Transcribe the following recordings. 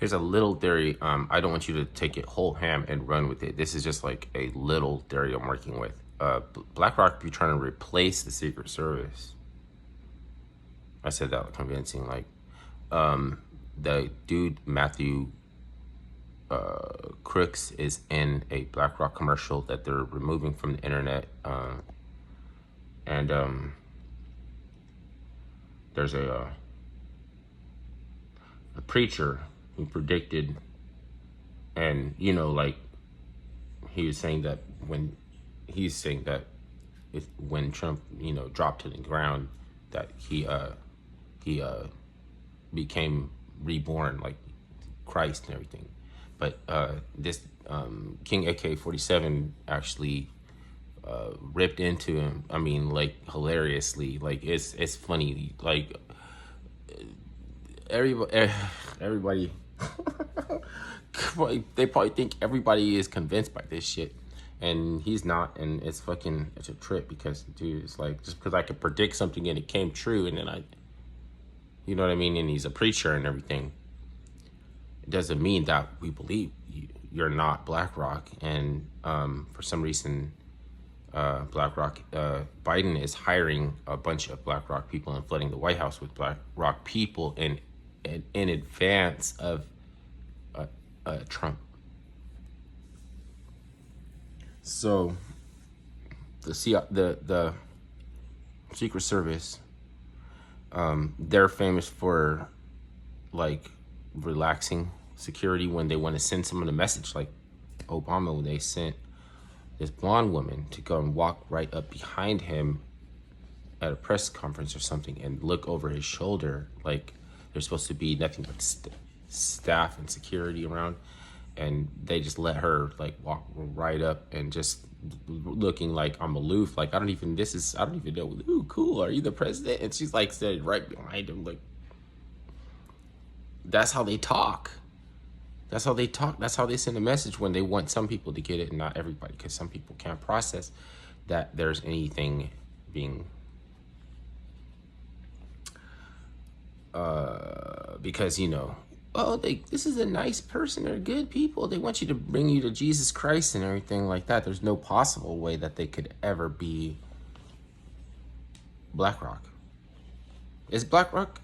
Here's a little theory. I don't want you to take it whole ham and run with it. This is just like a little theory I'm working with. BlackRock be trying to replace the Secret Service. I said that convincing. Like, the dude Matthew Crooks is in a BlackRock commercial that they're removing from the internet, and there's a preacher who predicted, and like he was saying that when when Trump dropped to the ground, that he became reborn like Christ and everything. But this King AK-47 actually ripped into him. I mean, like, hilariously. Like, it's funny. Like, everybody they probably think everybody is convinced by this shit, and he's not. And it's a trip, because dude, it's like, just because I could predict something and it came true, and then you know what I mean, and he's a preacher and everything, it doesn't mean that we believe you're not BlackRock. And for some reason, BlackRock, Biden is hiring a bunch of BlackRock people and flooding the White House with BlackRock people in advance of Trump. So the Secret Service, they're famous for like relaxing security when they want to send someone a message, like Obama, when they sent this blonde woman to go and walk right up behind him at a press conference or something and look over his shoulder. Like, there's supposed to be nothing but staff and security around, and they just let her like walk right up and just looking like I'm aloof, like I don't even know. Ooh, cool, are you the president? And she's like sitting right behind him. Like, that's how they talk. That's how they send a message when they want some people to get it and not everybody, because some people can't process that there's anything being because this is a nice person, they're good people, they want you to bring you to Jesus Christ and everything like that. There's no possible way that they could ever be BlackRock. Is BlackRock,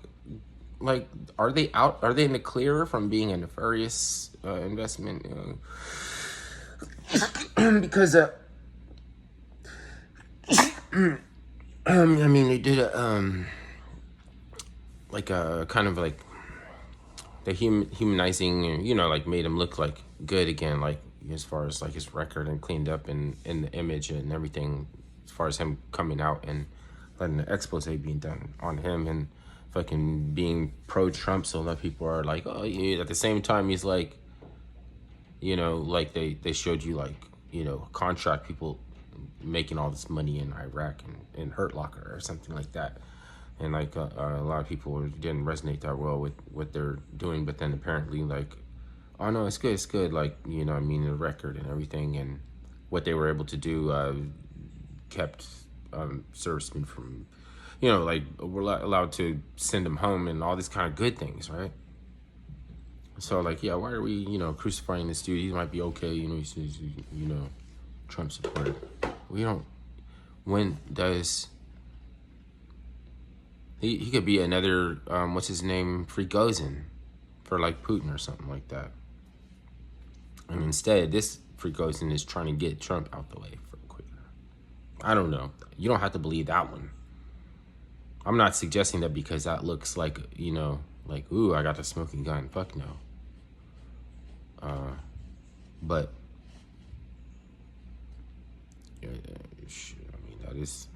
like, are they in the clear from being a nefarious investment? Because I mean, they did like a kind of like the humanizing, like made him look like good again, like as far as like his record, and cleaned up in the image and everything, as far as him coming out and letting the expose being done on him and fucking being pro-Trump. So a lot of people are like, oh yeah. At the same time, he's like, like they showed you, like, contract people making all this money in Iraq and in Hurt Locker or something like that. And like a lot of people didn't resonate that well with what they're doing, but then apparently like, oh no, it's good, like, the record and everything and what they were able to do kept servicemen from, like, we're allowed to send them home and all these kind of good things, right? So like, yeah, why are we crucifying this dude? He might be okay, he's Trump supporter. We don't. When does he could be another what's his name, Frigozin, for like Putin or something like that. And instead, this Frigozin is trying to get Trump out the way for quicker. I don't know. You don't have to believe that one. I'm not suggesting that because that looks like, like, ooh, I got the smoking gun. Fuck no. But I mean, that is,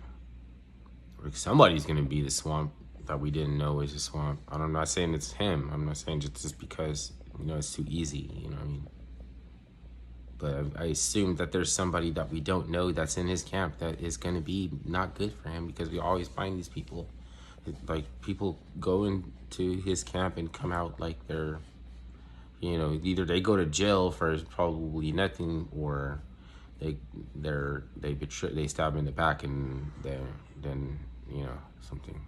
somebody's gonna be the swamp that we didn't know is a swamp. I'm not saying it's him. I'm not saying just because it's too easy. You know what I mean? But I assume that there's somebody that we don't know that's in his camp that is gonna be not good for him, because we always find these people, like, people go into his camp and come out like they're, either they go to jail for probably nothing, or they stab him in the back and then something